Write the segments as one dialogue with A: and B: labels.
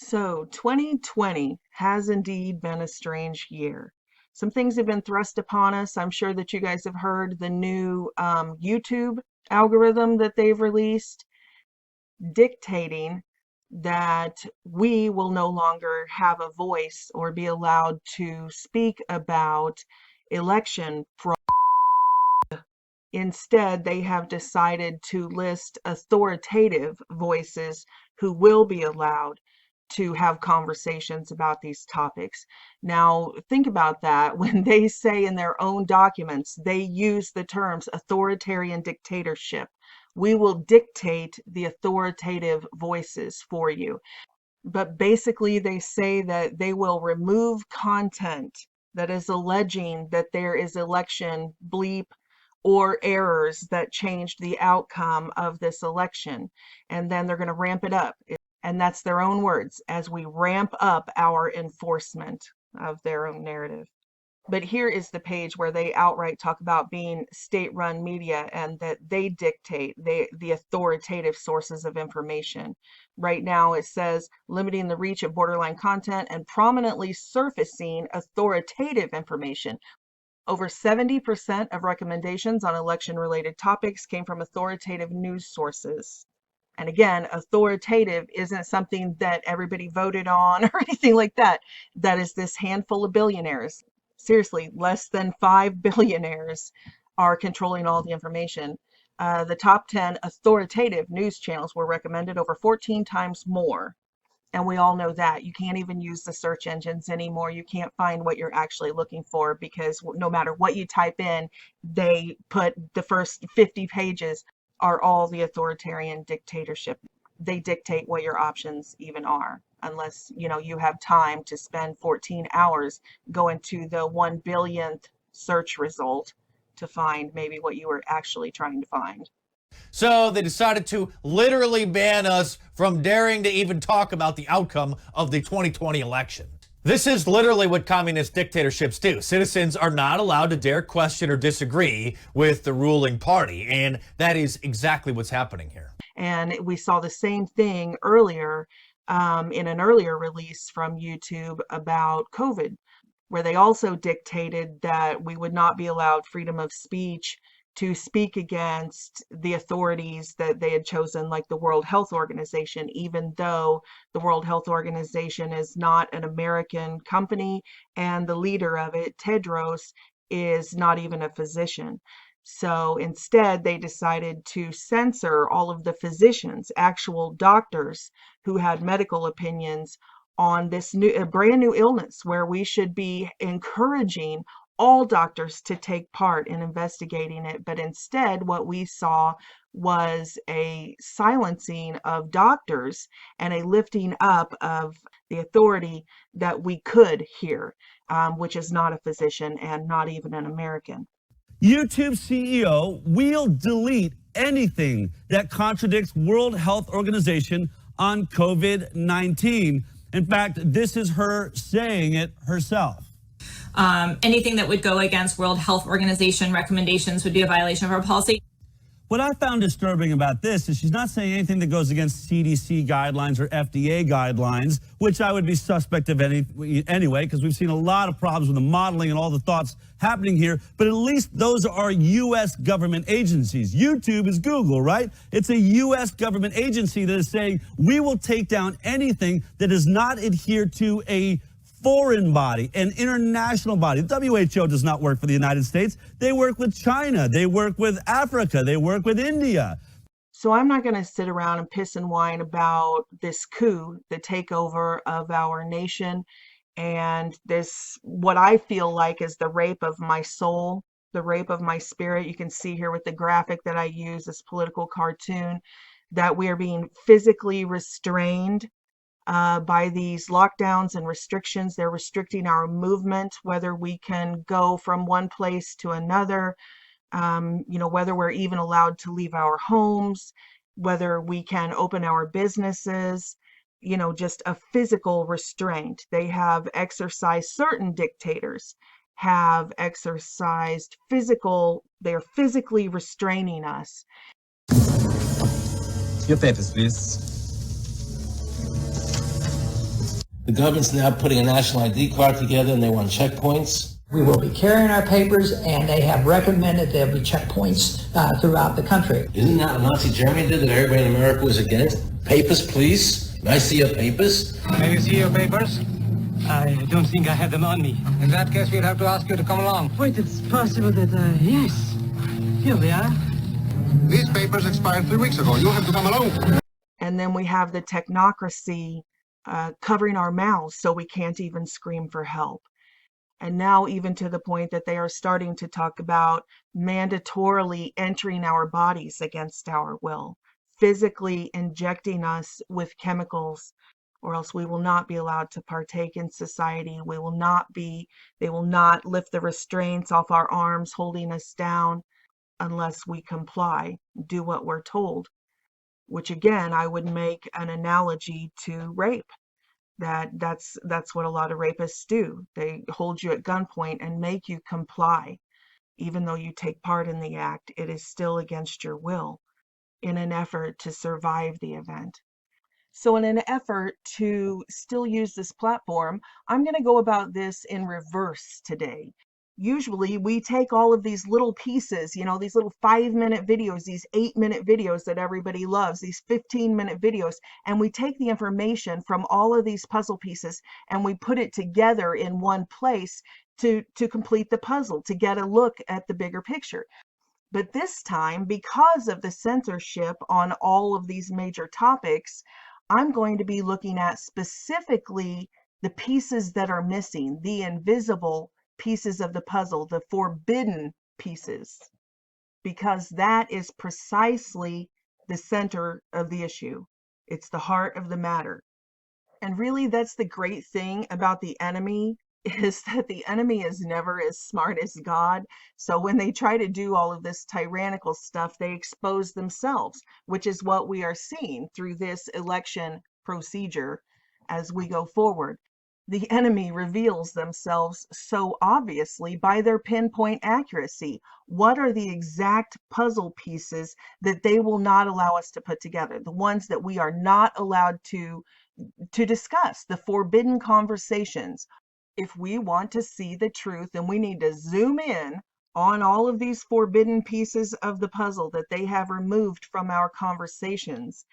A: So 2020 has indeed been a strange year. Some things have been thrust upon us. I'm sure that you guys have heard the new YouTube algorithm that they've released dictating that we will no longer have a voice or be allowed to speak about election fraud. Instead, they have decided to list authoritative voices who will be allowed to have conversations about these topics. Now, think about that. When they say in their own documents, they use the terms authoritarian dictatorship. We will dictate the authoritative voices for you. But basically, they say that they will remove content that is alleging that there is election bleep or errors that changed the outcome of this election. And then they're going to ramp it up. And that's their own words, as we ramp up our enforcement of their own narrative. But here is the page where they outright talk about being state-run media and that they dictate the authoritative sources of information. Right now it says limiting the reach of borderline content and prominently surfacing authoritative information. Over 70% of recommendations on election-related topics came from authoritative news sources. And again, authoritative isn't something that everybody voted on or anything like that. That is this handful of billionaires. Seriously, less than 5 billionaires are controlling all the information. The top 10 authoritative news channels were recommended over 14 times more. And we all know that. You can't even use the search engines anymore. You can't find what you're actually looking for because no matter what you type in, they put the first 50 pages are all the authoritarian dictatorship. They dictate what your options even are, unless you have time to spend 14 hours going to the 1 billionth search result to find maybe what you were actually trying to find.
B: So they decided to literally ban us from daring to even talk about the outcome of the 2020 election. This is literally what communist dictatorships do. Citizens are not allowed to dare question or disagree with the ruling party, and that is exactly what's happening here.
A: And we saw the same thing earlier in an earlier release from YouTube about COVID, where they also dictated that we would not be allowed freedom of speech to speak against the authorities that they had chosen, like the World Health Organization, even though the World Health Organization is not an American company and the leader of it, Tedros, is not even a physician. So instead, they decided to censor all of the physicians, actual doctors who had medical opinions on this brand new illness, where we should be encouraging all doctors to take part in investigating it. But instead, what we saw was a silencing of doctors and a lifting up of the authority that we could hear, which is not a physician and not even an American.
C: YouTube CEO will delete anything that contradicts World Health Organization on COVID-19. In fact, this is her saying it herself.
D: Anything that would go against World Health Organization recommendations would be a violation of our policy.
C: What I found disturbing about this is she's not saying anything that goes against CDC guidelines or FDA guidelines, which I would be suspect of anyway, because we've seen a lot of problems with the modeling and all the thoughts happening here. But at least those are U.S. government agencies. YouTube is Google, right? It's a U.S. government agency that is saying we will take down anything that does not adhere to a foreign body, an international body. The WHO does not work for the United States. They work with China. They work with Africa. They work with India.
A: So I'm not going to sit around and piss and whine about this coup, the takeover of our nation, and this, what I feel like is the rape of my soul, the rape of my spirit. You can see here with the graphic that I use, this political cartoon, that we are being physically restrained by these lockdowns and restrictions. They're restricting our movement, whether we can go from one place to another, whether we're even allowed to leave our homes, whether we can open our businesses, just a physical restraint. They have exercised, certain dictators have exercised they're physically restraining us.
E: Your papers, please. The government's now putting a national ID card together and they want checkpoints.
F: We will be carrying our papers, and they have recommended there'll be checkpoints throughout the country.
E: Isn't that what Nazi Germany did that everybody in America was against? Papers, please. May I see your papers?
G: May we see your papers? I don't think I have them on me. In that case, we'll have to ask you to come along.
H: Wait, it's possible that, yes. Here we are.
G: These papers expired 3 weeks ago. You'll have to come along.
A: And then we have the technocracy covering our mouths so we can't even scream for help. And now even to the point that they are starting to talk about mandatorily entering our bodies against our will, physically injecting us with chemicals, or else we will not be allowed to partake in society. They will not lift the restraints off our arms holding us down unless we comply, do what we're told, which again, I would make an analogy to rape. That's what a lot of rapists do. They hold you at gunpoint and make you comply. Even though you take part in the act, it is still against your will in an effort to survive the event. So in an effort to still use this platform, I'm going to go about this in reverse today. Usually we take all of these little pieces, these little 5-minute videos, these 8-minute videos that everybody loves, these 15-minute videos, and we take the information from all of these puzzle pieces and we put it together in one place to complete the puzzle, to get a look at the bigger picture. But this time, because of the censorship on all of these major topics, I'm going to be looking at specifically the pieces that are missing, the invisible pieces of the puzzle, the forbidden pieces, because that is precisely the center of the issue. It's the heart of the matter. And really, that's the great thing about the enemy, is that the enemy is never as smart as God. So when they try to do all of this tyrannical stuff, they expose themselves, which is what we are seeing through this election procedure as we go forward. The enemy reveals themselves so obviously by their pinpoint accuracy. What are the exact puzzle pieces that they will not allow us to put together? The ones that we are not allowed to discuss, the forbidden conversations. If we want to see the truth, then we need to zoom in on all of these forbidden pieces of the puzzle that they have removed from our conversations.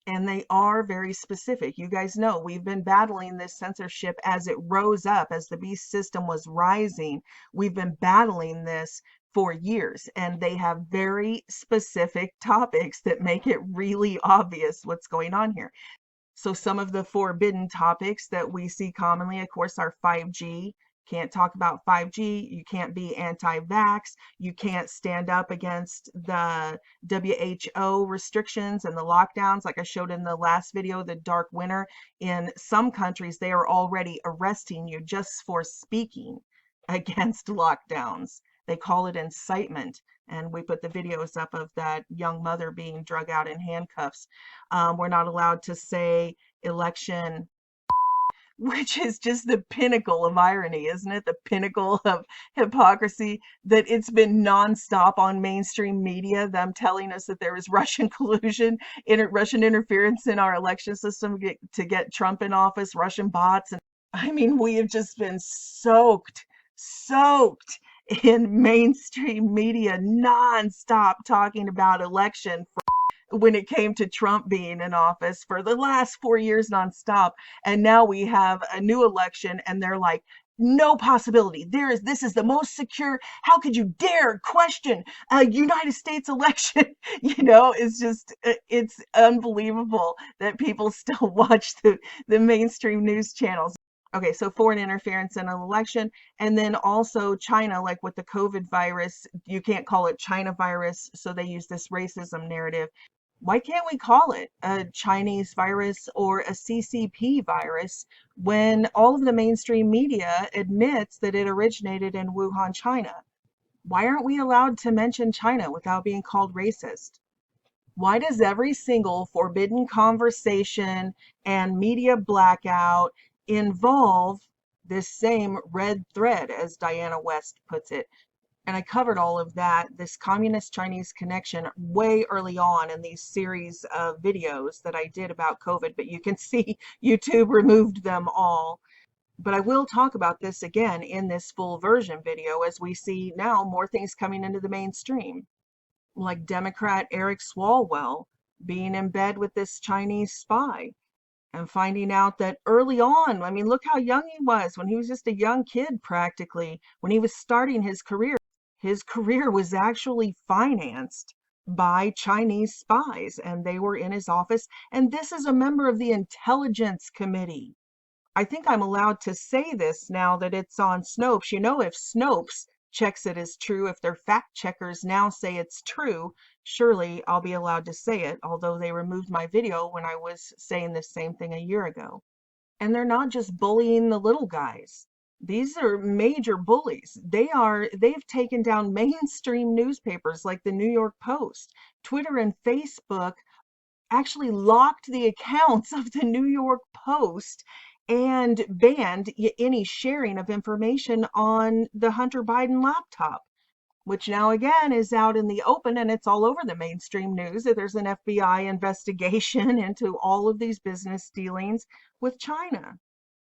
A: And they are very specific. You guys know we've been battling this censorship as it rose up, as the beast system was rising. We've been battling this for years, and they have very specific topics that make it really obvious what's going on here. So some of the forbidden topics that we see commonly, of course, are 5G. Can't talk about 5G. You can't be anti-vax. You can't stand up against the WHO restrictions and the lockdowns. Like I showed in the last video, the dark winter. In some countries, they are already arresting you just for speaking against lockdowns. They call it incitement. And we put the videos up of that young mother being drug out in handcuffs. We're not allowed to say election, which is just the pinnacle of irony, isn't it? The pinnacle of hypocrisy, that it's been nonstop on mainstream media, them telling us that there is Russian collusion, Russian interference in our election system to get Trump in office, Russian bots. And I mean, we have just been soaked in mainstream media nonstop talking about election when it came to Trump being in office for the last 4 years nonstop. And now we have a new election and they're like, no possibility. This is the most secure. How could you dare question a United States election? It's unbelievable that people still watch the mainstream news channels. Okay, so foreign interference in an election, and then also China, like with the COVID virus, you can't call it China virus, so they use this racism narrative. Why can't we call it a Chinese virus or a CCP virus when all of the mainstream media admits that it originated in Wuhan, China? Why aren't we allowed to mention China without being called racist? Why does every single forbidden conversation and media blackout involve this same red thread, as Diana West puts it? And I covered all of that, this communist Chinese connection, way early on in these series of videos that I did about COVID, but you can see YouTube removed them all. But I will talk about this again in this full version video, as we see now more things coming into the mainstream, like Democrat Eric Swalwell being in bed with this Chinese spy and finding out that early on, I mean, look how young he was when he was just a young kid practically, when he was starting his career. His career was actually financed by Chinese spies, and they were in his office. And this is a member of the Intelligence Committee. I think I'm allowed to say this now that it's on Snopes. You know, if Snopes checks it as true, if their fact checkers now say it's true, surely I'll be allowed to say it, although they removed my video when I was saying the same thing a year ago. And they're not just bullying the little guys. These are major bullies. They've taken down mainstream newspapers like the New York Post. Twitter and Facebook actually locked the accounts of the New York Post and banned any sharing of information on the Hunter Biden laptop, which now again is out in the open, and it's all over the mainstream news that there's an FBI investigation into all of these business dealings with China.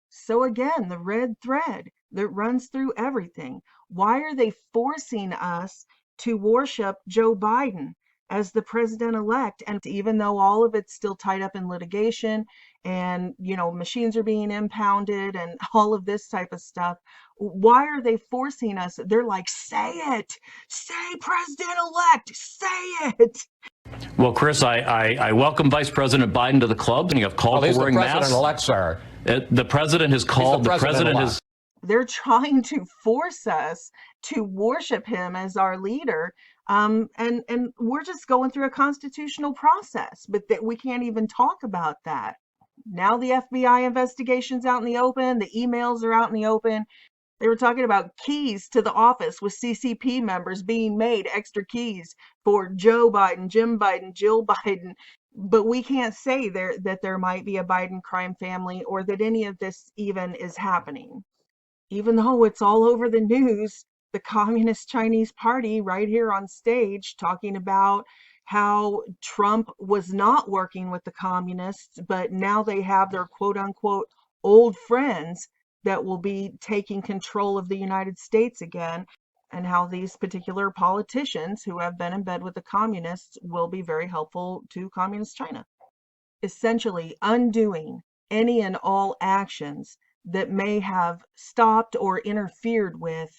A: So again, the red thread that runs through everything. Why are they forcing us to worship Joe Biden as the president-elect? And even though all of it's still tied up in litigation and, you know, machines are being impounded and all of this type of stuff, why are they forcing us? They're like, say it, say president-elect, say it.
I: Well, Chris, I welcome Vice President Biden to the club, and you have called for wearing masks.
E: President-elect, sir.
I: The president has called. The president has.
A: They're trying to force us to worship him as our leader, and we're just going through a constitutional process, but that we can't even talk about that. Now the FBI investigation's out in the open. The emails are out in the open. They were talking about keys to the office with CCP members being made, extra keys for Joe Biden, Jim Biden, Jill Biden. But we can't say that there might be a Biden crime family or that any of this even is happening. Even though it's all over the news, the Communist Chinese Party right here on stage talking about how Trump was not working with the communists, but now they have their quote unquote old friends that will be taking control of the United States again, and how these particular politicians who have been in bed with the communists will be very helpful to communist China. Essentially undoing any and all actions that may have stopped or interfered with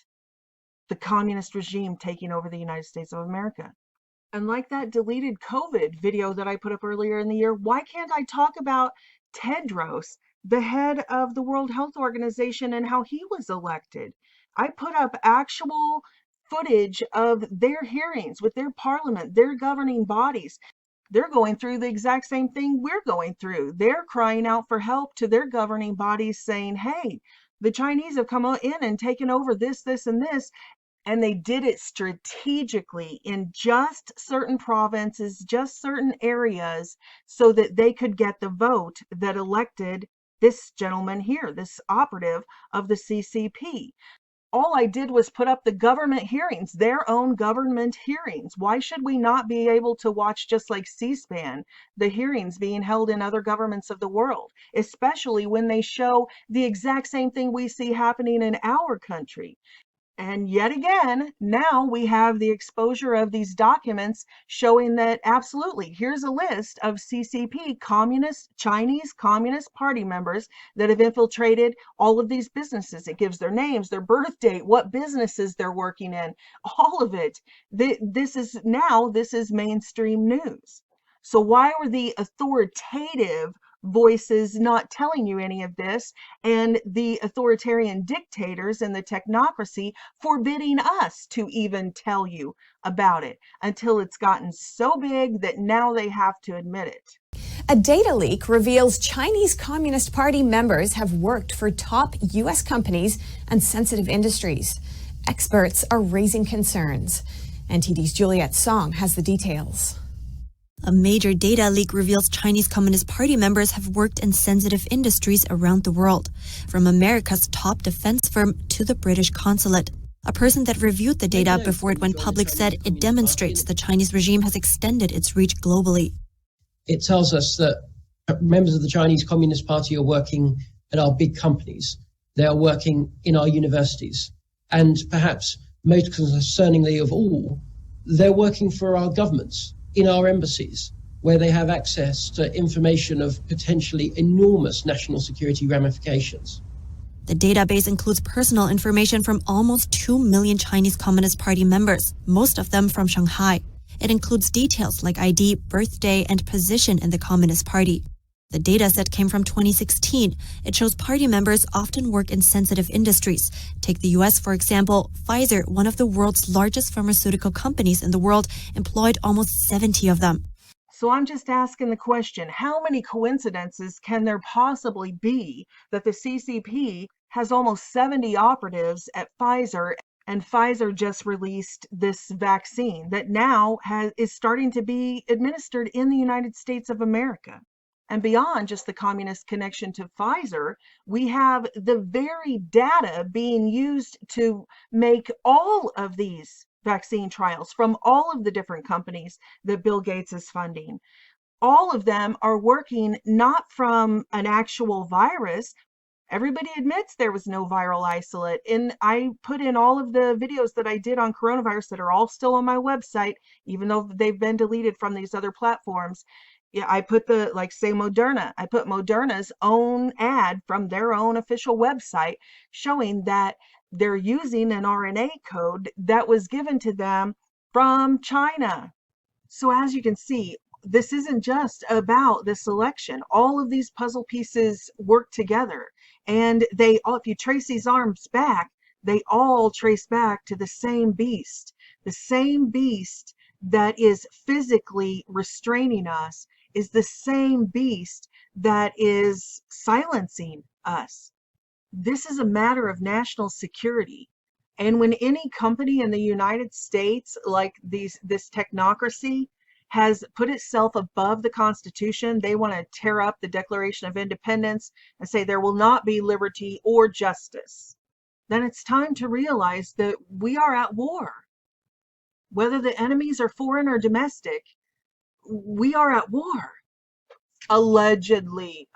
A: the communist regime taking over the United States of America. And like that deleted COVID video that I put up earlier in the year, why can't I talk about Tedros, the head of the World Health Organization, and how he was elected? I put up actual footage of their hearings with their parliament, their governing bodies. They're going through the exact same thing we're going through. They're crying out for help to their governing bodies saying, hey, the Chinese have come in and taken over this, this, and this. And they did it strategically in just certain provinces, just certain areas, so that they could get the vote that elected this gentleman here, this operative of the CCP. All I did was put up the government hearings, their own government hearings. Why should we not be able to watch, just like C-SPAN, the hearings being held in other governments of the world, especially when they show the exact same thing we see happening in our country? And yet again, now we have the exposure of these documents showing that absolutely, here's a list of CCP, Chinese Communist Party members that have infiltrated all of these businesses. It gives their names, their birth date, what businesses they're working in, all of it. This is mainstream news. So why were the authoritative voices not telling you any of this, and the authoritarian dictators and the technocracy forbidding us to even tell you about it until it's gotten so big that now they have to admit it?
J: A data leak reveals Chinese Communist Party members have worked for top U.S. companies and sensitive industries. Experts are raising concerns. NTD's Juliette Song has the details.
K: A major data leak reveals Chinese Communist Party members have worked in sensitive industries around the world, from America's top defense firm to the British consulate. A person that reviewed the data before it went public said it demonstrates the Chinese regime has extended its reach globally.
L: It tells us that members of the Chinese Communist Party are working at our big companies. They are working in our universities. And perhaps most concerningly of all, they're working for our governments, in our embassies, where they have access to information of potentially enormous national security ramifications.
K: The database includes personal information from almost 2 million Chinese Communist Party members, most of them from Shanghai. It includes details like ID, birthday, and position in the Communist Party. The dataset came from 2016. It shows party members often work in sensitive industries. Take the US, for example. Pfizer, one of the world's largest pharmaceutical companies in the world, employed almost 70 of them.
A: So I'm just asking the question, how many coincidences can there possibly be that the CCP has almost 70 operatives at Pfizer, and Pfizer just released this vaccine that now is starting to be administered in the United States of America? And beyond just the communist connection to Pfizer, we have the very data being used to make all of these vaccine trials from all of the different companies that Bill Gates is funding. All of them are working not from an actual virus. Everybody admits there was no viral isolate. And I put in all of the videos that I did on coronavirus that are all still on my website, even though they've been deleted from these other platforms. Yeah, I put say Moderna. I put Moderna's own ad from their own official website showing that they're using an RNA code that was given to them from China. So as you can see, this isn't just about this election. All of these puzzle pieces work together. And they all, if you trace these arms back, they all trace back to the same beast that is physically restraining us, is the same beast that is silencing us. This is a matter of national security. And when any company in the United States, like this technocracy, has put itself above the Constitution, they want to tear up the Declaration of Independence and say there will not be liberty or justice, then it's time to realize that we are at war. Whether the enemies are foreign or domestic, we are at war. Allegedly,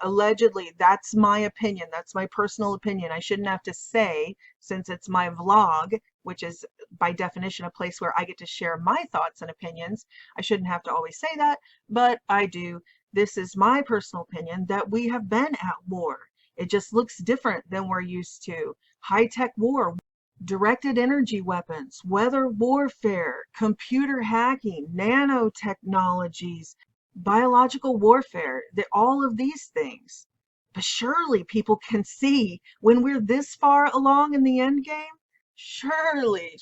A: that's my opinion. That's my personal opinion. I shouldn't have to say, since it's my vlog, which is by definition a place where I get to share my thoughts and opinions. I shouldn't have to always say that, but I do. This is my personal opinion that we have been at war. It just looks different than we're used to. High-tech war, directed energy weapons, weather warfare, computer hacking, nanotechnologies, biological warfare, all of these things. But surely people can see when we're this far along in the end game, surely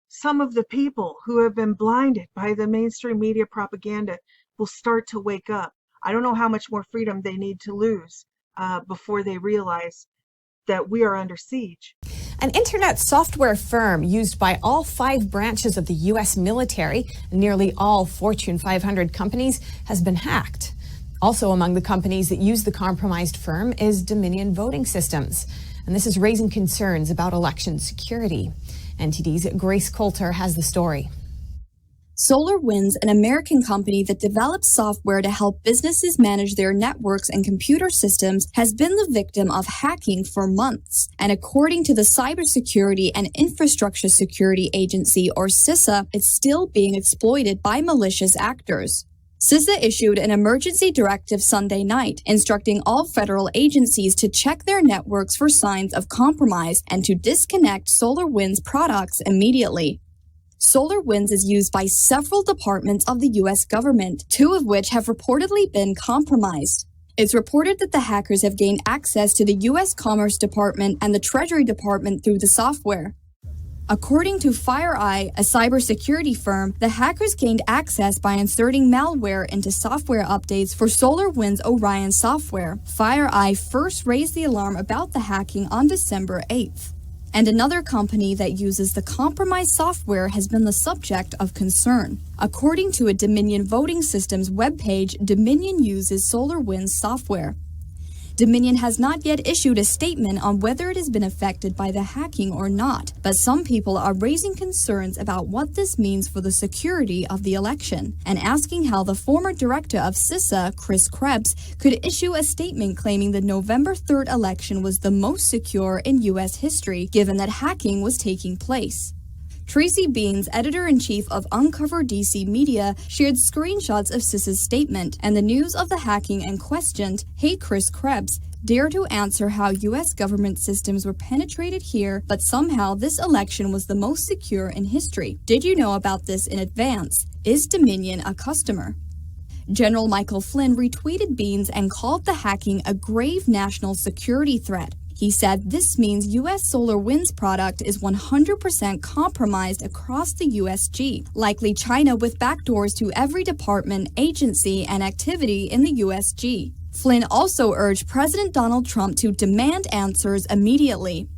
A: some of the people who have been blinded by the mainstream media propaganda will start to wake up. I don't know how much more freedom they need to lose before they realize that we are under siege.
J: An internet software firm used by all 5 branches of the U.S. military and nearly all Fortune 500 companies has been hacked. Also among the companies that use the compromised firm is Dominion Voting Systems. And this is raising concerns about election security. NTD's Grace Coulter has the story.
M: SolarWinds, an American company that develops software to help businesses manage their networks and computer systems, has been the victim of hacking for months. And according to the Cybersecurity and Infrastructure Security Agency, or CISA, it's still being exploited by malicious actors. CISA issued an emergency directive Sunday night, instructing all federal agencies to check their networks for signs of compromise and to disconnect SolarWinds products immediately. SolarWinds is used by several departments of the U.S. government, 2 of which have reportedly been compromised. It's reported that the hackers have gained access to the U.S. Commerce Department and the Treasury Department through the software. According to FireEye, a cybersecurity firm, the hackers gained access by inserting malware into software updates for SolarWinds Orion software. FireEye first raised the alarm about the hacking on December 8th. And another company that uses the compromised software has been the subject of concern. According to a Dominion Voting Systems webpage, Dominion uses SolarWinds software. Dominion has not yet issued a statement on whether it has been affected by the hacking or not, but some people are raising concerns about what this means for the security of the election and asking how the former director of CISA, Chris Krebs, could issue a statement claiming the November 3rd election was the most secure in U.S. history, given that hacking was taking place. Tracy Beans, editor-in-chief of Uncover DC Media, shared screenshots of CISA's statement and the news of the hacking and questioned, "Hey Chris Krebs, dare to answer how U.S. government systems were penetrated here, but somehow this election was the most secure in history. Did you know about this in advance? Is Dominion a customer?" General Michael Flynn retweeted Beans and called the hacking a grave national security threat. He said this means U.S. SolarWinds product is 100% compromised across the USG, likely China with backdoors to every department, agency, and activity in the USG. Flynn also urged President Donald Trump to demand answers immediately.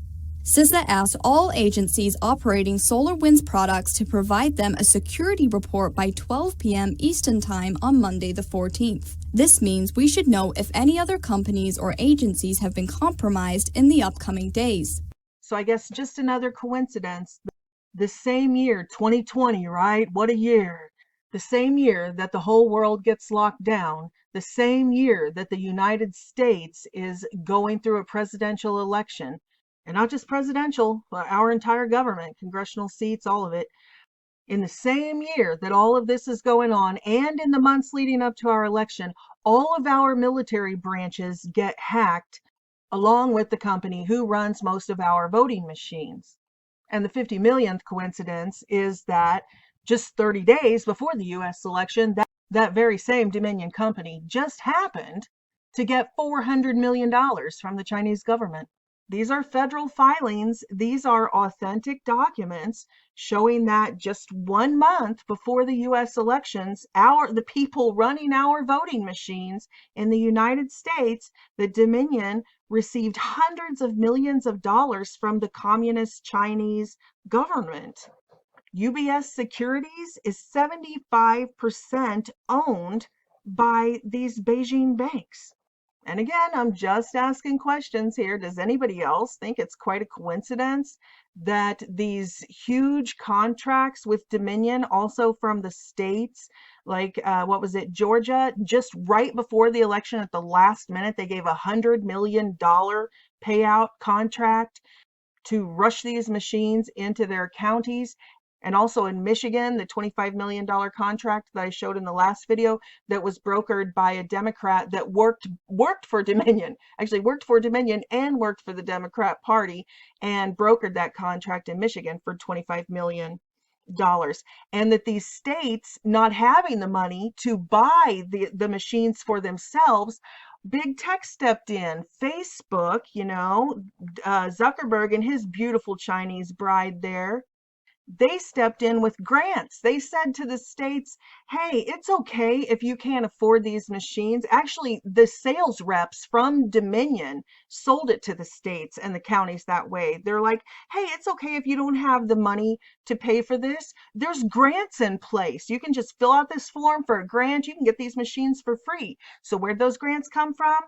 M: CISA asked all agencies operating SolarWinds products to provide them a security report by 12 p.m. Eastern Time on Monday the 14th. This means we should know if any other companies or agencies have been compromised in the upcoming days.
A: So I guess just another coincidence. The same year, 2020, right? What a year. The same year that the whole world gets locked down, the same year that the United States is going through a presidential election. And not just presidential, but our entire government, congressional seats, all of it. In the same year that all of this is going on, and in the months leading up to our election, all of our military branches get hacked, along with the company who runs most of our voting machines. And the 50 millionth coincidence is that just 30 days before the U.S. election, that very same Dominion company just happened to get $400 million from the Chinese government. These are federal filings. These are authentic documents showing that just 1 month before the U.S. elections, the people running our voting machines in the United States, the Dominion received hundreds of millions of dollars from the communist Chinese government. UBS Securities is 75% owned by these Beijing banks. And again, I'm just asking questions here. Does anybody else think it's quite a coincidence that these huge contracts with Dominion, also from the states, like Georgia, just right before the election at the last minute, they gave $100 million payout contract to rush these machines into their counties. And also in Michigan, the $25 million contract that I showed in the last video that was brokered by a Democrat that worked for Dominion, actually worked for Dominion and worked for the Democrat Party, and brokered that contract in Michigan for $25 million. And that these states not having the money to buy the machines for themselves, big tech stepped in. Facebook, Zuckerberg and his beautiful Chinese bride there, they stepped in with grants. They said to the states, hey, it's okay if you can't afford these machines. Actually, the sales reps from Dominion sold it to the states and the counties that way. They're like, hey, it's okay if you don't have the money to pay for this. There's grants in place. You can just fill out this form for a grant. You can get these machines for free. So where'd those grants come from?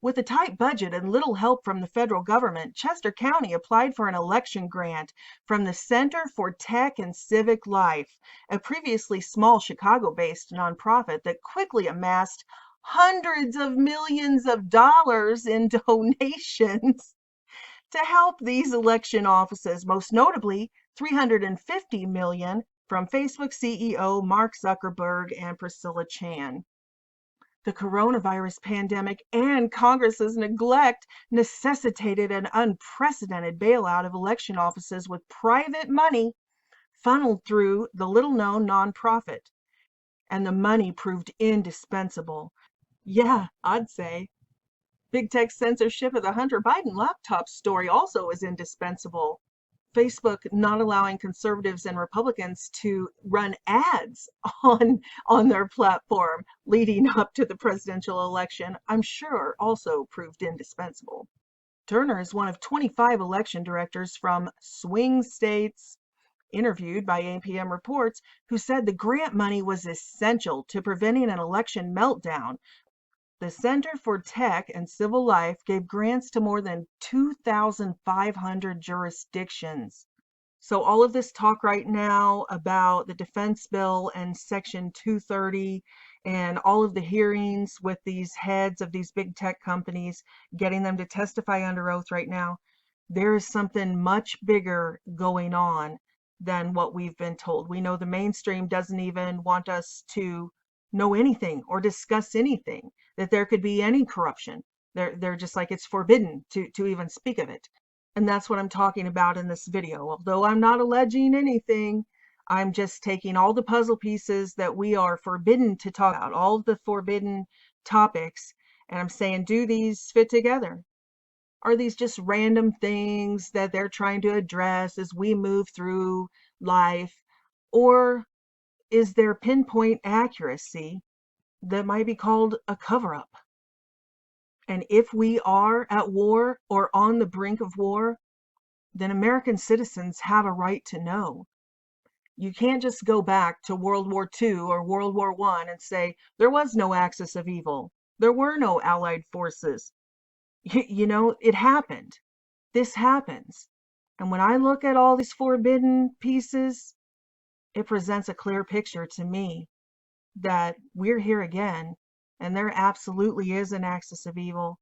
A: With a tight budget and little help from the federal government, Chester County applied for an election grant from the Center for Tech and Civic Life, a previously small Chicago-based nonprofit that quickly amassed hundreds of millions of dollars in donations to help these election offices, most notably $350 million from Facebook CEO Mark Zuckerberg and Priscilla Chan. The coronavirus pandemic and Congress's neglect necessitated an unprecedented bailout of election offices with private money funneled through the little-known nonprofit. And the money proved indispensable. Yeah, I'd say. Big tech censorship of the Hunter Biden laptop story also is indispensable. Facebook not allowing conservatives and Republicans to run ads on their platform leading up to the presidential election, I'm sure also proved indispensable. Turner is one of 25 election directors from swing states interviewed by APM Reports who said the grant money was essential to preventing an election meltdown. The Center for Tech and Civil Life gave grants to more than 2,500 jurisdictions. So all of this talk right now about the defense bill and Section 230 and all of the hearings with these heads of these big tech companies, getting them to testify under oath right now, there is something much bigger going on than what we've been told. We know the mainstream doesn't even want us to know anything or discuss anything, that there could be any corruption. They're just like, it's forbidden to even speak of it. And that's what I'm talking about in this video. Although I'm not alleging anything, I'm just taking all the puzzle pieces that we are forbidden to talk about, all of the forbidden topics, and I'm saying, do these fit together? Are these just random things that they're trying to address as we move through life? Or is there pinpoint accuracy that might be called a cover-up? And if we are at war or on the brink of war, then American citizens have a right to know. You can't just go back to World War II or World War I and say, there was no axis of evil. There were no Allied forces. You know, it happened. This happens. And when I look at all these forbidden pieces, it presents a clear picture to me that we're here again, and there absolutely is an axis of evil,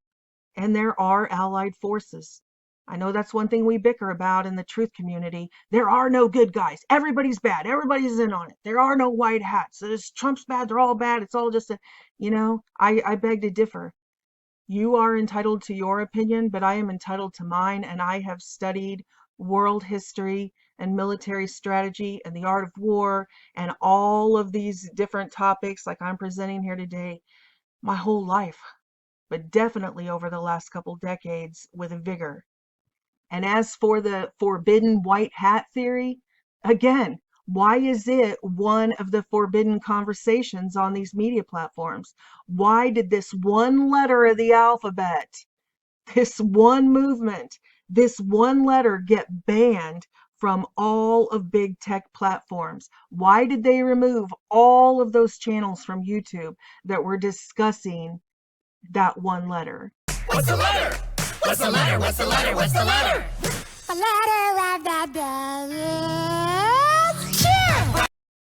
A: and there are Allied forces. I know that's one thing we bicker about in the truth community. There are no good guys. Everybody's bad. Everybody's in on it. There are no white hats. This Trump's bad. They're all bad. It's all just a, I beg to differ. You are entitled to your opinion, but I am entitled to mine, and I have studied world history and military strategy and the art of war and all of these different topics like I'm presenting here today my whole life, but definitely over the last couple decades with vigor. And as for the forbidden white hat theory, again, why is it one of the forbidden conversations on these media platforms? Why did this one letter of the alphabet, this one movement, this one letter get banned from all of big tech platforms? Why did they remove all of those channels from YouTube that were discussing that one letter?
N: What's the letter? What's the letter? What's the letter? What's the letter? The letter of the devil.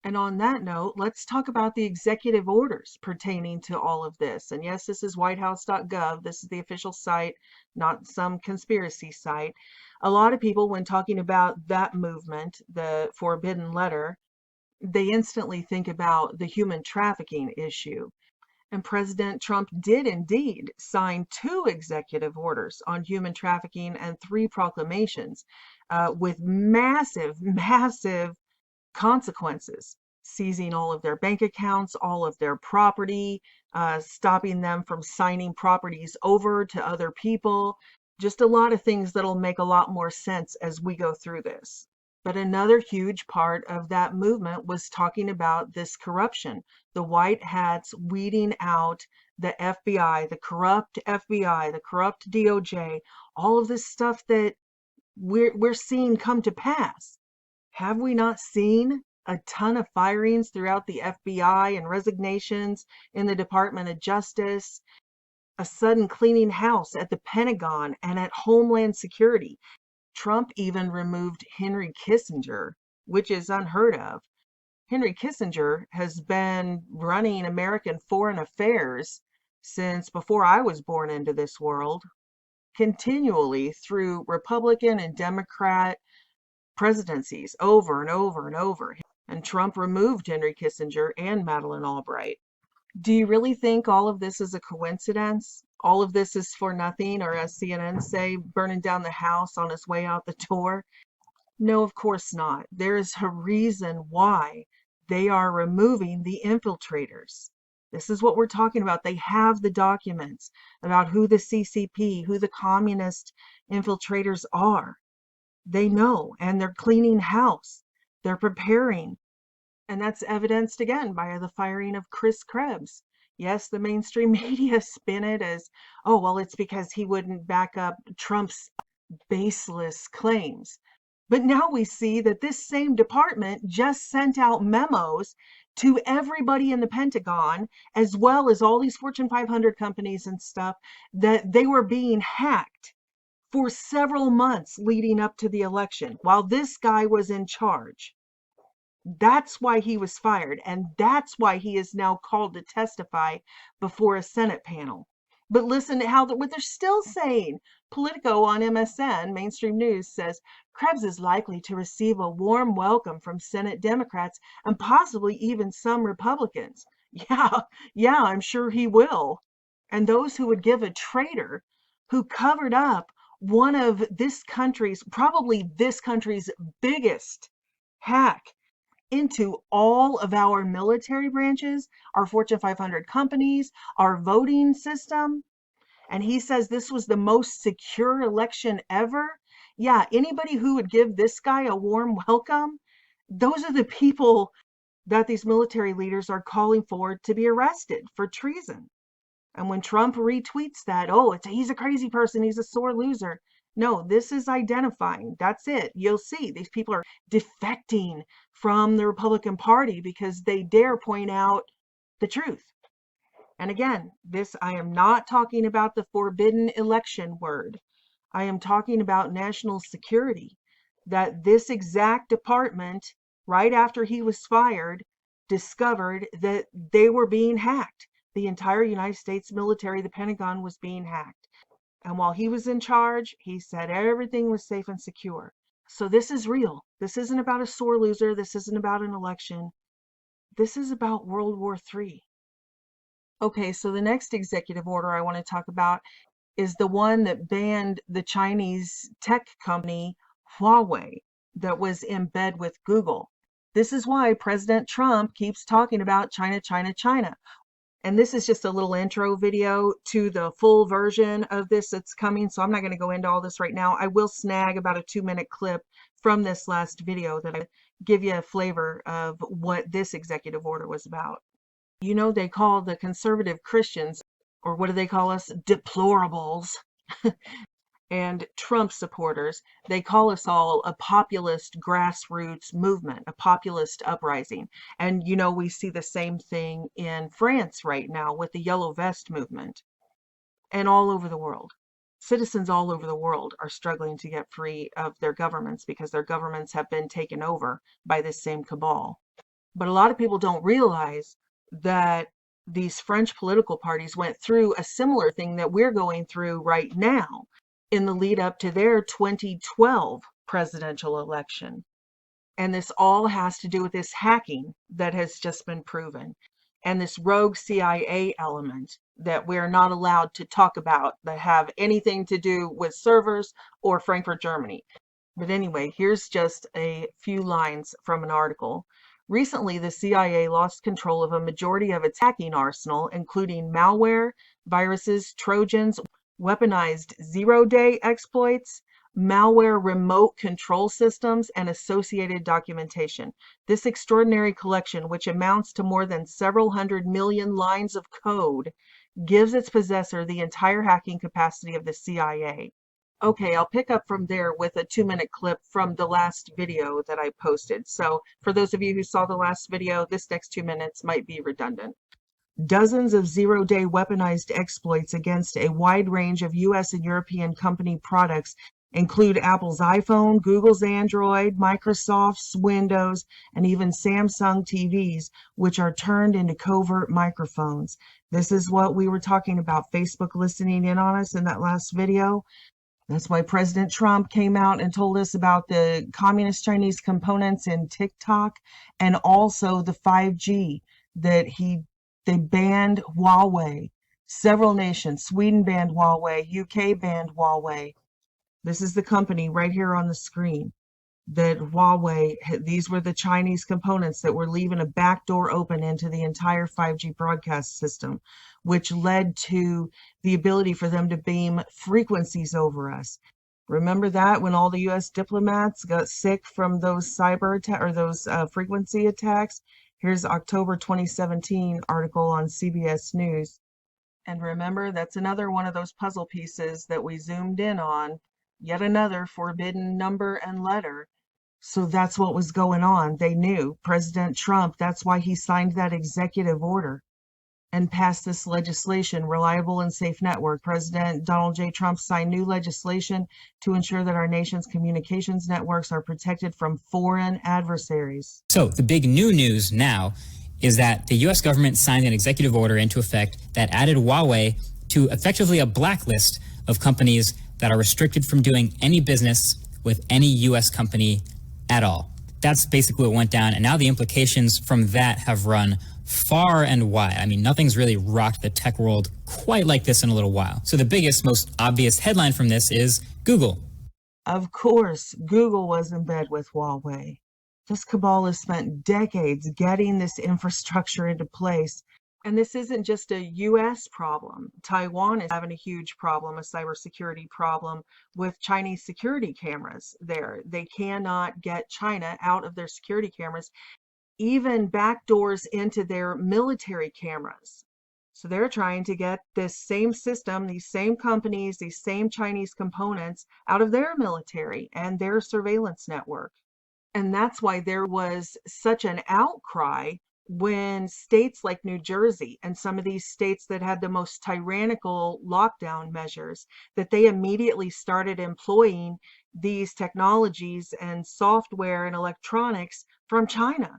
A: And on that note, let's talk about the executive orders pertaining to all of this. And yes, this is whitehouse.gov. This is the official site, not some conspiracy site. A lot of people, when talking about that movement, the forbidden letter, they instantly think about the human trafficking issue. And President Trump did indeed sign 2 executive orders on human trafficking and 3 proclamations with massive consequences, seizing all of their bank accounts, all of their property, stopping them from signing properties over to other people. Just a lot of things that'll make a lot more sense as we go through this. But another huge part of that movement was talking about this corruption, the white hats weeding out the FBI, the corrupt FBI, the corrupt DOJ, all of this stuff that we're seeing come to pass. Have we not seen a ton of firings throughout the FBI and resignations in the Department of Justice? A sudden cleaning house at the Pentagon and at Homeland Security. Trump even removed Henry Kissinger, which is unheard of. Henry Kissinger has been running American foreign affairs since before I was born into this world, continually through Republican and Democrat presidencies over and over and over. And Trump removed Henry Kissinger and Madeleine Albright. Do you really think all of this is a coincidence? All of this is for nothing, or as CNN say, burning down the house on his way out the door? No, of course not. There is a reason why they are removing the infiltrators. This is what we're talking about. They have the documents about who the CCP, who the communist infiltrators are. They know, and they're cleaning house. They're preparing. And that's evidenced again by the firing of Chris Krebs. Yes, the mainstream media spin it as, oh, well, it's because he wouldn't back up Trump's baseless claims. But now we see that this same department just sent out memos to everybody in the Pentagon, as well as all these Fortune 500 companies and stuff, that they were being hacked for several months leading up to the election while this guy was in charge. That's why he was fired, and that's why he is now called to testify before a Senate panel. But listen to what they're still saying. Politico on MSN, mainstream news, says Krebs is likely to receive a warm welcome from Senate Democrats and possibly even some Republicans. Yeah, I'm sure he will. And those who would give a traitor who covered up one of probably this country's biggest hack into all of our military branches, our Fortune 500 companies, our voting system. And he says this was the most secure election ever. Yeah, anybody who would give this guy a warm welcome, those are the people that these military leaders are calling for to be arrested for treason. And when Trump retweets that, he's a crazy person, he's a sore loser. No, this is identifying. That's it. You'll see these people are defecting from the Republican Party because they dare point out the truth. And again, I am not talking about the forbidden election word. I am talking about national security. That this exact department, right after he was fired, discovered that they were being hacked. The entire United States military, the Pentagon, was being hacked. And while he was in charge, he said everything was safe and secure. So this is real. This isn't about a sore loser. This isn't about an election. This is about World War III. Okay, so the next executive order I want to talk about is the one that banned the Chinese tech company Huawei that was in bed with Google. This is why President Trump keeps talking about China, China, China. And this is just a little intro video to the full version of this that's coming. So I'm not going to go into all this right now. I will snag about a 2-minute clip from this last video that I give you a flavor of what this executive order was about. You know, they call the conservative Christians, or what do they call us? Deplorables. And Trump supporters, they call us all a populist grassroots movement, a populist uprising. And, you know, we see the same thing in France right now with the Yellow Vest movement and all over the world. Citizens all over the world are struggling to get free of their governments because their governments have been taken over by this same cabal. But a lot of people don't realize that these French political parties went through a similar thing that we're going through right now in the lead up to their 2012 presidential election. And this all has to do with this hacking that has just been proven, and this rogue CIA element that we're not allowed to talk about that have anything to do with servers or Frankfurt, Germany. But anyway, here's just a few lines from an article. Recently, the CIA lost control of a majority of its hacking arsenal, including malware, viruses, Trojans, weaponized zero-day exploits, malware remote control systems, and associated documentation. This extraordinary collection, which amounts to more than several 100 million lines of code, gives its possessor the entire hacking capacity of the CIA. Okay, I'll pick up from there with a 2-minute clip from the last video that I posted. So for those of you who saw the last video, this next 2 minutes might be redundant. Dozens of zero-day weaponized exploits against a wide range of U.S. and European company products include Apple's iPhone, Google's Android, Microsoft's Windows, and even Samsung TVs, which are turned into covert microphones. This is what we were talking about, Facebook listening in on us in that last video. That's why President Trump came out and told us about the communist Chinese components in TikTok, and also the 5G that they banned Huawei. Several nations, Sweden banned Huawei, UK banned Huawei. This is the company right here on the screen that Huawei, these were the Chinese components that were leaving a back door open into the entire 5G broadcast system, which led to the ability for them to beam frequencies over us. Remember that when all the U.S. diplomats got sick from those cyber attack or those frequency attacks? Here's October 2017 article on CBS News. And remember, that's another one of those puzzle pieces that we zoomed in on. Yet another forbidden number and letter. So that's what was going on. They knew. President Trump, that's why he signed that executive order and passed this legislation, Reliable and Safe Network. President Donald J. Trump signed new legislation to ensure that our nation's communications networks are protected from foreign adversaries.
O: So the big new news now is that the U.S. government signed an executive order into effect that added Huawei to effectively a blacklist of companies that are restricted from doing any business with any U.S. company at all. That's basically what went down, and now the implications from that have run far and wide. I mean, nothing's really rocked the tech world quite like this in a little while. So the biggest, most obvious headline from this is Google.
A: Of course, Google was in bed with Huawei. This cabal has spent decades getting this infrastructure into place. And this isn't just a U.S. problem. Taiwan is having a huge problem, a cybersecurity problem with Chinese security cameras there. They cannot get China out of their security cameras, even backdoors into their military cameras. So they're trying to get this same system, these same companies, these same Chinese components out of their military and their surveillance network. And that's why there was such an outcry when states like New Jersey and some of these states that had the most tyrannical lockdown measures, that they immediately started employing these technologies and software and electronics from China.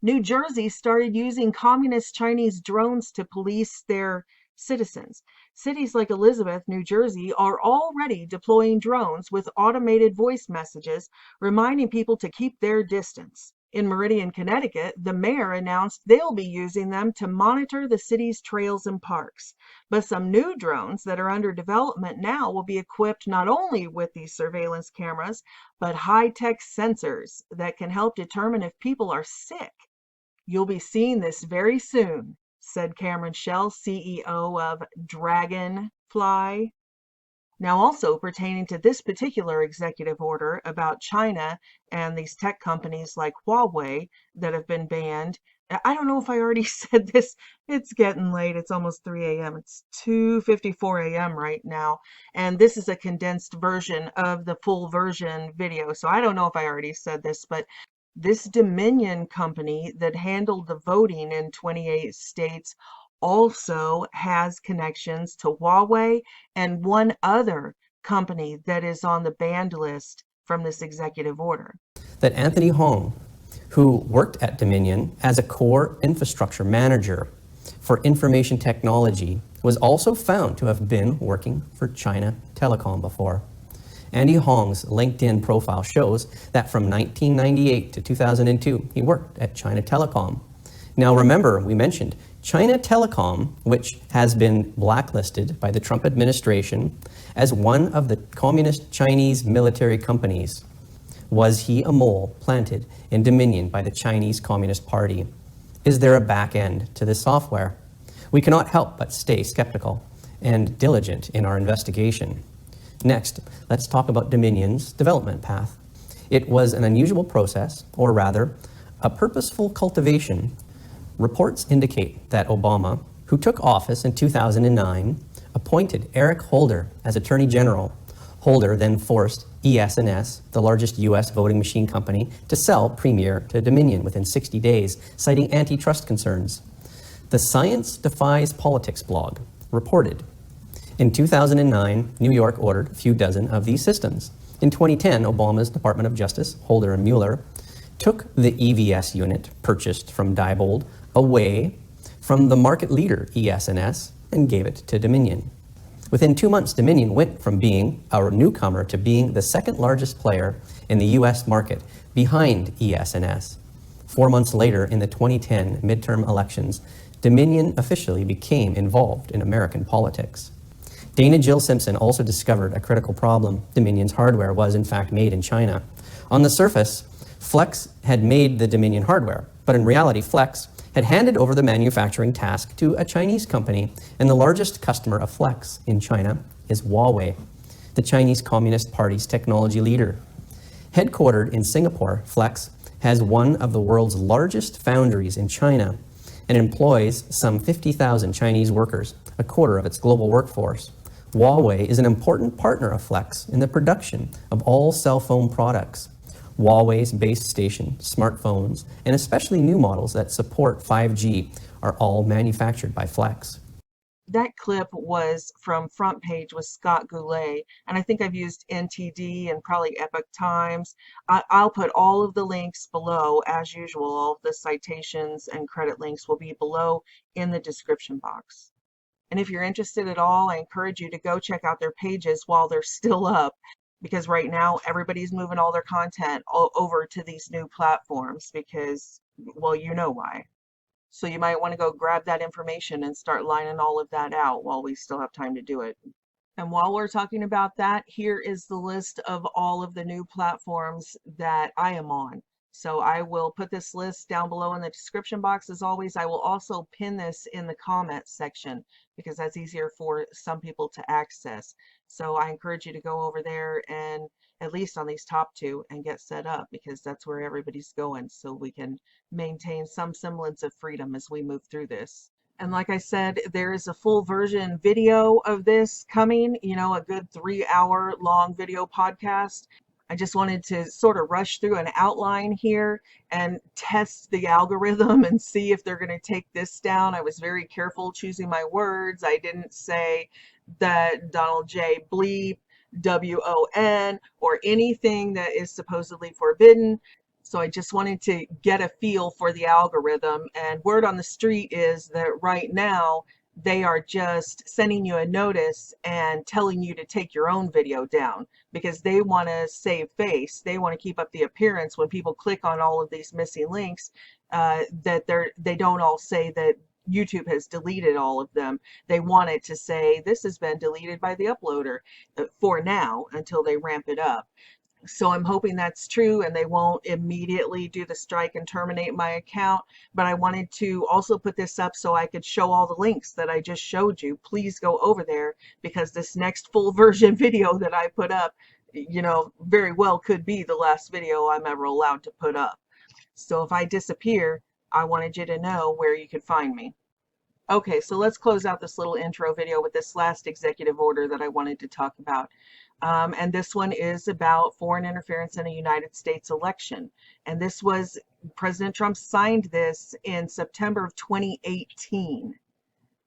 A: New Jersey started using communist Chinese drones to police their citizens. Cities like Elizabeth, New Jersey, are already deploying drones with automated voice messages reminding people to keep their distance. In Meridian, Connecticut, the mayor announced they'll be using them to monitor the city's trails and parks. But some new drones that are under development now will be equipped not only with these surveillance cameras, but high-tech sensors that can help determine if people are sick. You'll be seeing this very soon, said Cameron Schell, CEO of Dragonfly. Now, also pertaining to this particular executive order about China and these tech companies like Huawei that have been banned. I don't know if I already said this. It's getting late. It's almost 3 a.m. It's 2:54 a.m. right now. And this is a condensed version of the full version video. So I don't know if I already said this, but this Dominion company that handled the voting in 28 states also has connections to Huawei and one other company that is on the banned list from this executive order.
P: That Anthony Hong, who worked at Dominion as a core infrastructure manager for information technology, was also found to have been working for China Telecom before. Andy Hong's LinkedIn profile shows that from 1998 to 2002, he worked at China Telecom. Now remember, we mentioned China Telecom, which has been blacklisted by the Trump administration as one of the communist Chinese military companies. Was he a mole planted in Dominion by the Chinese Communist Party? Is there a back end to this software? We cannot help but stay skeptical and diligent in our investigation. Next, let's talk about Dominion's development path. It was an unusual process, or rather, a purposeful cultivation. Reports indicate that Obama, who took office in 2009, appointed Eric Holder as Attorney General. Holder then forced ES&S, the largest U.S. voting machine company, to sell Premier to Dominion within 60 days, citing antitrust concerns. The Science Defies Politics blog reported, in 2009, New York ordered a few dozen of these systems. In 2010, Obama's Department of Justice, Holder and Mueller, took the EVS unit purchased from Diebold away from the market leader ES&S and gave it to Dominion. Within 2 months, Dominion went from being a newcomer to being the second largest player in the US market behind ES&S. 4 months later, in the 2010 midterm elections, Dominion officially became involved in American politics. Dana Jill Simpson also discovered a critical problem. Dominion's hardware was in fact made in China. On the surface, Flex had made the Dominion hardware, but in reality, Flex had handed over the manufacturing task to a Chinese company, and the largest customer of Flex in China is Huawei, the Chinese Communist Party's technology leader. Headquartered in Singapore, Flex has one of the world's largest foundries in China and employs some 50,000 Chinese workers, a quarter of its global workforce. Huawei is an important partner of Flex in the production of all cell phone products. Huawei's base station, smartphones, and especially new models that support 5G are all manufactured by Flex.
A: That clip was from Front Page with Scott Goulet, and I think I've used NTD and probably Epoch Times. I'll put all of the links below, as usual. All of the citations and credit links will be below in the description box. And if you're interested at all, I encourage you to go check out their pages while they're still up, because right now everybody's moving all their content over to these new platforms because, well, you know why. So you might want to go grab that information and start lining all of that out while we still have time to do it. And while we're talking about that, here is the list of all of the new platforms that I am on. So I will put this list down below in the description box. As always, I will also pin this in the comments section because that's easier for some people to access. So I encourage you to go over there and at least on these top two and get set up, because that's where everybody's going, so we can maintain some semblance of freedom as we move through this. And like I said, there is a full version video of this coming, you know, a good 3-hour long video podcast. I just wanted to sort of rush through an outline here and test the algorithm and see if they're going to take this down. I was very careful choosing my words. I didn't say that Donald J. Bleep, WON, or anything that is supposedly forbidden. So I just wanted to get a feel for the algorithm, and word on the street is that right now they are just sending you a notice and telling you to take your own video down because they want to save face. They want to keep up the appearance when people click on all of these missing links, that they don't all say that YouTube has deleted all of them. They want it to say this has been deleted by the uploader for now until they ramp it up. So I'm hoping that's true and they won't immediately do the strike and terminate my account. But I wanted to also put this up so I could show all the links that I just showed you. Please go over there, because this next full version video that I put up, you know, very well could be the last video I'm ever allowed to put up. So if I disappear, I wanted you to know where you could find me. Okay, so let's close out this little intro video with this last executive order that I wanted to talk about. And this one is about foreign interference in a United States election. And this was, President Trump signed this in September of 2018.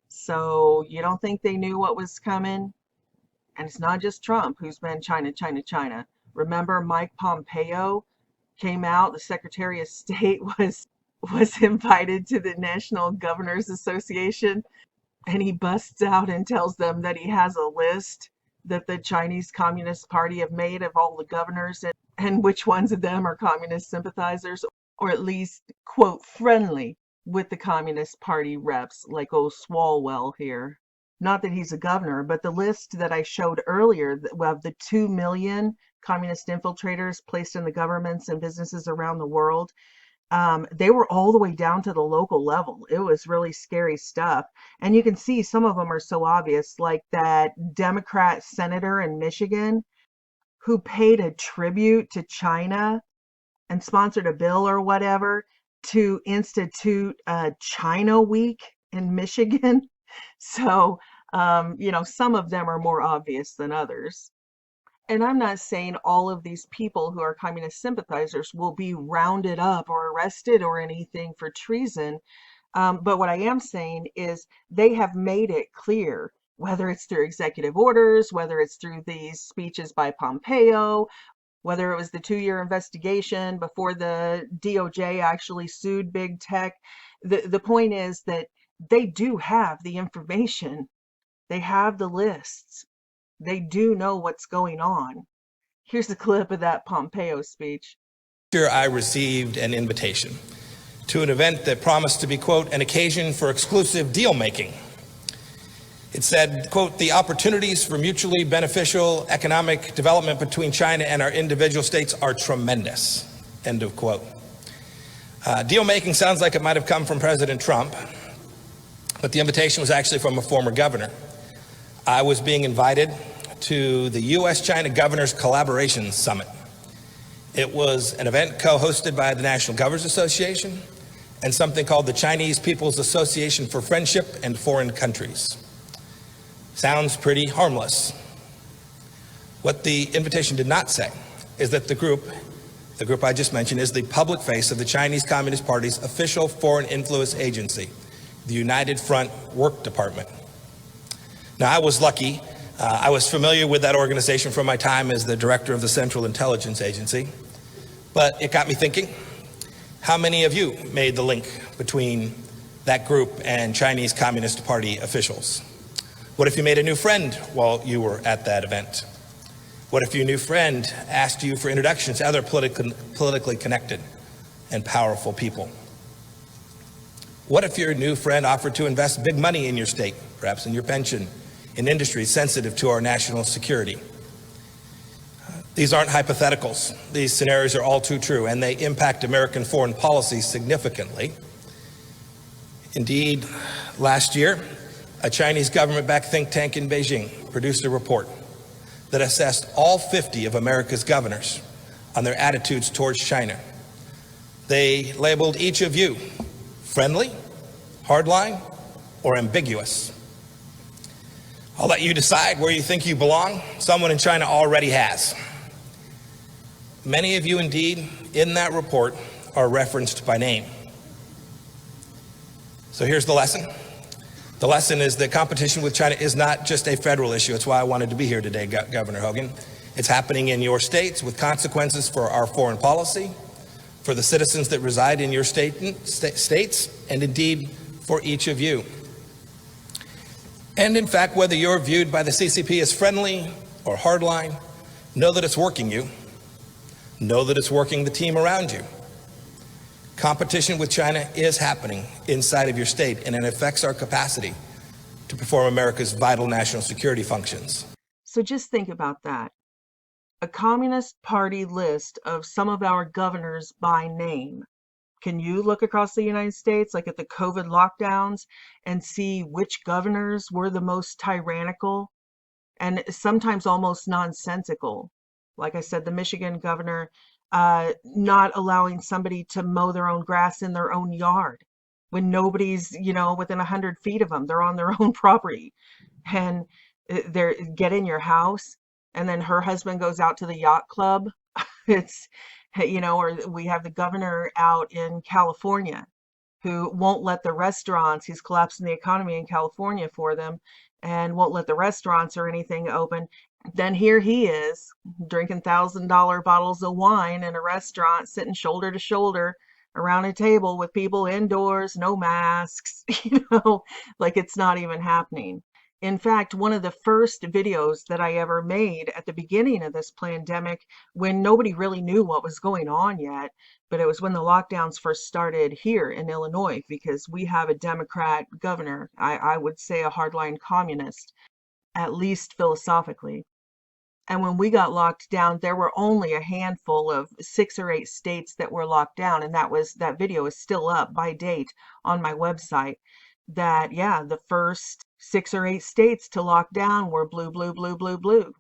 A: So you don't think they knew what was coming? And it's not just Trump who's been China, China, China. Remember Mike Pompeo came out, the Secretary of State was invited to the National Governors Association, and he busts out and tells them that he has a list that the Chinese Communist Party have made of all the governors and which ones of them are communist sympathizers, or at least, quote, friendly with the Communist Party reps, like old Swalwell here. Not that he's a governor, but the list that I showed earlier of the 2 million communist infiltrators placed in the governments and businesses around the world, they were all the way down to the local level. It was really scary stuff. And you can see some of them are so obvious, like that Democrat senator in Michigan who paid a tribute to China and sponsored a bill or whatever to institute China Week in Michigan. So, you know, some of them are more obvious than others. And I'm not saying all of these people who are communist sympathizers will be rounded up or arrested or anything for treason. But what I am saying is they have made it clear, whether it's through executive orders, whether it's through these speeches by Pompeo, whether it was the 2-year investigation before the DOJ actually sued big tech. The point is that they do have the information. They have the lists. They do know what's going on. Here's a clip of that Pompeo speech.
Q: Here I received an invitation to an event that promised to be, quote, an occasion for exclusive deal making. It said, quote, the opportunities for mutually beneficial economic development between China and our individual states are tremendous, end of quote. Deal making sounds like it might have come from President Trump, but the invitation was actually from a former governor. I was being invited to the U.S.-China Governors Collaboration Summit. It was an event co-hosted by the National Governors Association and something called the Chinese People's Association for Friendship and Foreign Countries. Sounds pretty harmless. What the invitation did not say is that the group The group I just mentioned is the public face of the Chinese Communist Party's official foreign influence agency, the United Front Work Department. Now, I was lucky. I was familiar with that organization from my time as the director of the Central Intelligence Agency, but it got me thinking, how many of you made the link between that group and Chinese Communist Party officials? What if you made a new friend while you were at that event? What if your new friend asked you for introductions to other politically connected and powerful people? What if your new friend offered to invest big money in your state, perhaps in your pension, in industries sensitive to our national security? These aren't hypotheticals. These scenarios are all too true, and they impact American foreign policy significantly. Indeed, last year, a Chinese government-backed think tank in Beijing produced a report that assessed all 50 of America's governors on their attitudes towards China. They labeled each of you friendly, hardline, or ambiguous. I'll let you decide where you think you belong. Someone in China already has. Many of you, indeed, in that report are referenced by name. So here's the lesson. The lesson is that competition with China is not just a federal issue. It's why I wanted to be here today, Governor Hogan. It's happening in your states with consequences for our foreign policy, for the citizens that reside in your states, and indeed for each of you. And in fact, whether you're viewed by the CCP as friendly or hardline, know that it's working you. Know that it's working the team around you. Competition with China is happening inside of your state, and it affects our capacity to perform America's vital national security functions.
A: So just think about that. A Communist Party list of some of our governors by name. Can you look across the United States, like at the COVID lockdowns, and see which governors were the most tyrannical and sometimes almost nonsensical? Like I said, the Michigan governor not allowing somebody to mow their own grass in their own yard when nobody's, within 100 feet of them. They're on their own property, and they're get in your house. And then her husband goes out to the yacht club. It's, or we have the governor out in California who won't let the restaurants, he's collapsing the economy in California for them, and won't let the restaurants or anything open. Then here he is drinking $1,000 bottles of wine in a restaurant, sitting shoulder to shoulder around a table with people indoors, no masks, like it's not even happening. In fact, one of the first videos that I ever made at the beginning of this pandemic, when nobody really knew what was going on yet, but it was when the lockdowns first started here in Illinois, because we have a Democrat governor, I would say a hardline communist, at least philosophically. And when we got locked down, there were only a handful of 6 or 8 states that were locked down. And that video is still up by date on my website. That, the first 6 or 8 states to lock down were blue, blue, blue, blue, blue.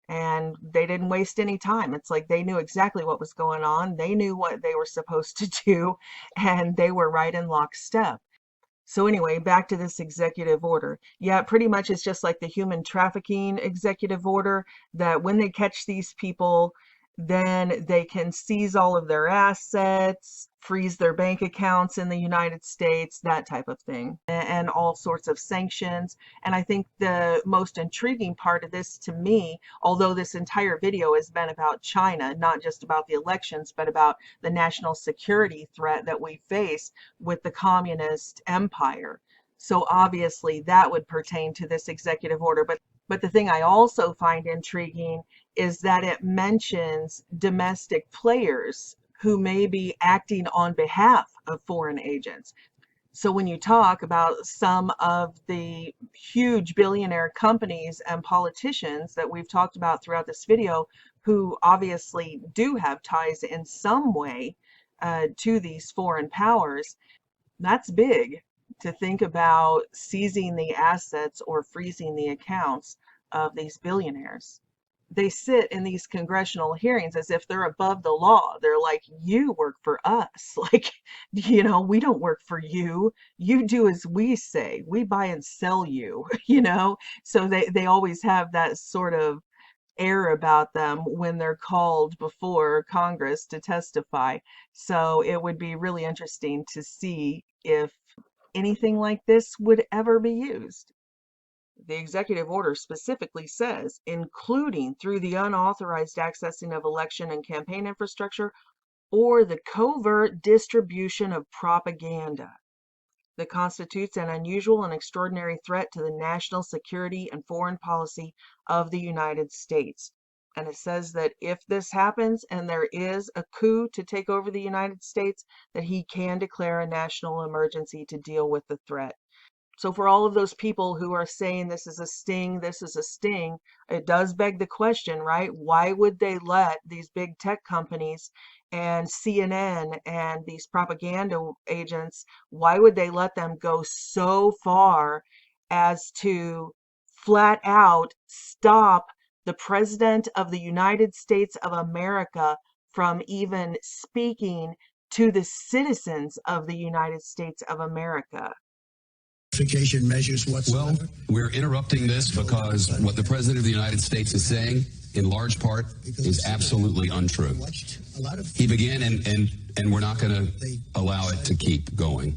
A: And they didn't waste any time. It's like they knew exactly what was going on. They knew what they were supposed to do, and they were right in lockstep. So anyway, back to this executive order. Yeah, pretty much it's just like the human trafficking executive order, that when they catch these people, then they can seize all of their assets, freeze their bank accounts in the United States, that type of thing, and all sorts of sanctions. And I think the most intriguing part of this to me, although this entire video has been about China, not just about the elections, but about the national security threat that we face with the communist empire. So obviously that would pertain to this executive order. But the thing I also find intriguing is that it mentions domestic players who may be acting on behalf of foreign agents. So when you talk about some of the huge billionaire companies and politicians that we've talked about throughout this video, who obviously do have ties in some way to these foreign powers, that's big to think about seizing the assets or freezing the accounts of these billionaires. They sit in these congressional hearings as if they're above the law. They're like, you work for us. Like, we don't work for you. You do as we say. We buy and sell you, So they always have that sort of air about them when they're called before Congress to testify. So it would be really interesting to see if anything like this would ever be used. The executive order specifically says, including through the unauthorized accessing of election and campaign infrastructure or the covert distribution of propaganda, that constitutes an unusual and extraordinary threat to the national security and foreign policy of the United States. And it says that if this happens and there is a coup to take over the United States, that he can declare a national emergency to deal with the threat. So for all of those people who are saying this is a sting, it does beg the question, right? Why would they let these big tech companies and CNN and these propaganda agents, why would they let them go so far as to flat out stop the President of the United States of America from even speaking to the citizens of the United States of America?
R: Measures whatsoever? Well, we're interrupting this because what the President of the United States is saying, in large part, is absolutely untrue. He began, and we're not going to allow it to keep going.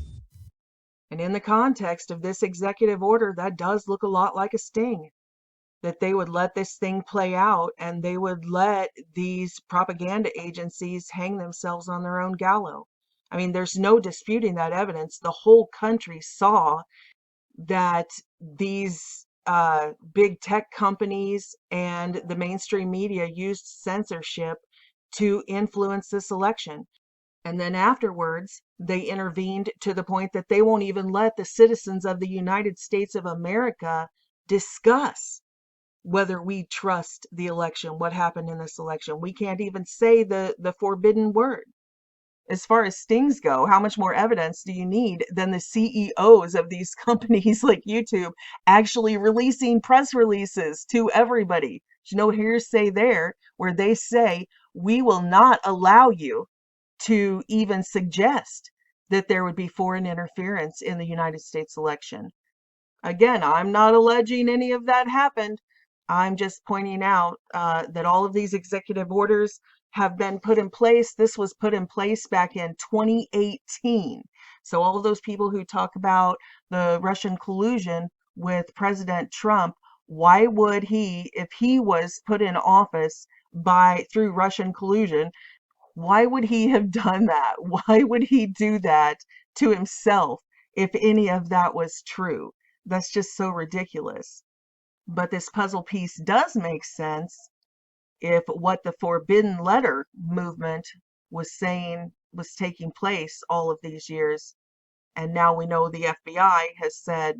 A: And in the context of this executive order, that does look a lot like a sting. That they would let this thing play out and they would let these propaganda agencies hang themselves on their own gallows. I mean, there's no disputing that evidence. The whole country saw that these big tech companies and the mainstream media used censorship to influence this election. And then afterwards, they intervened to the point that they won't even let the citizens of the United States of America discuss whether we trust the election, what happened in this election. We can't even say the forbidden word. As far as stings go, how much more evidence do you need than the CEOs of these companies like YouTube actually releasing press releases to everybody? There's no hearsay there where they say, we will not allow you to even suggest that there would be foreign interference in the United States election. Again, I'm not alleging any of that happened. I'm just pointing out that all of these executive orders have been put in place. This was put in place back in 2018. So all of those people who talk about the Russian collusion with President Trump, why would he, if he was put in office through Russian collusion, why would he have done that? Why would he do that to himself if any of that was true? That's just so ridiculous. But this puzzle piece does make sense if what the forbidden letter movement was saying was taking place all of these years. And now we know the FBI has said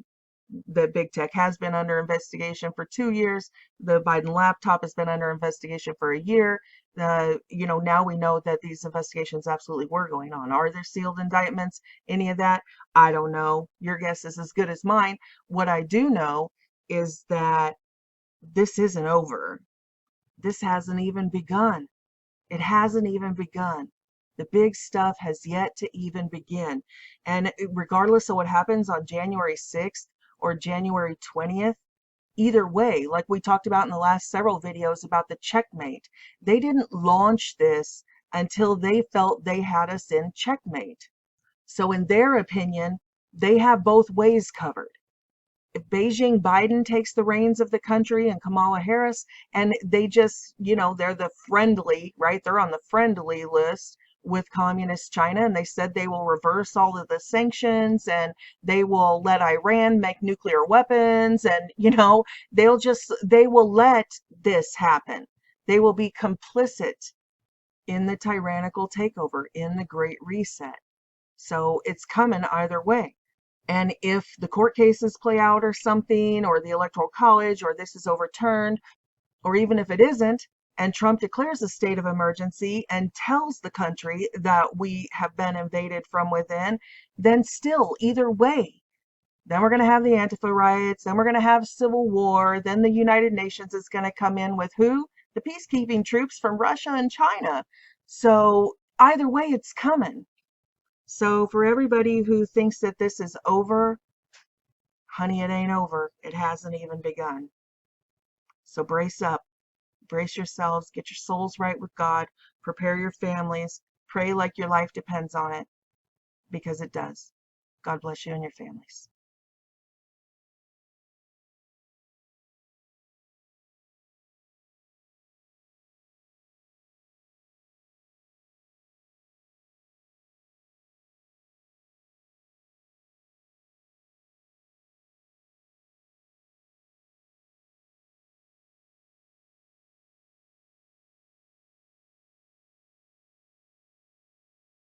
A: that big tech has been under investigation for 2 years. The Biden laptop has been under investigation for a year. Now we know that these investigations absolutely were going on. Are there sealed indictments? Any of that? I don't know. Your guess is as good as mine. What I do know is that this isn't over. This hasn't even begun. It hasn't even begun. The big stuff has yet to even begin. And regardless of what happens on January 6th or January 20th, either way, like we talked about in the last several videos about the checkmate, they didn't launch this until they felt they had us in checkmate. So in their opinion, they have both ways covered. If Beijing Biden takes the reins of the country and Kamala Harris, and they just, they're the friendly, right? They're on the friendly list with communist China, and they said they will reverse all of the sanctions and they will let Iran make nuclear weapons, and, they will let this happen. They will be complicit in the tyrannical takeover, in the Great Reset. So it's coming either way. And if the court cases play out or something, or the Electoral College, or this is overturned, or even if it isn't, and Trump declares a state of emergency and tells the country that we have been invaded from within, then still, either way, then we're going to have the Antifa riots, then we're going to have civil war, then the United Nations is going to come in with who? The peacekeeping troops from Russia and China. So either way, it's coming. So for everybody who thinks that this is over, honey, it ain't over. It hasn't even begun. So brace up. brace yourselves, get your souls right with God, prepare your families, pray like your life depends on it, because it does. God bless you and your families.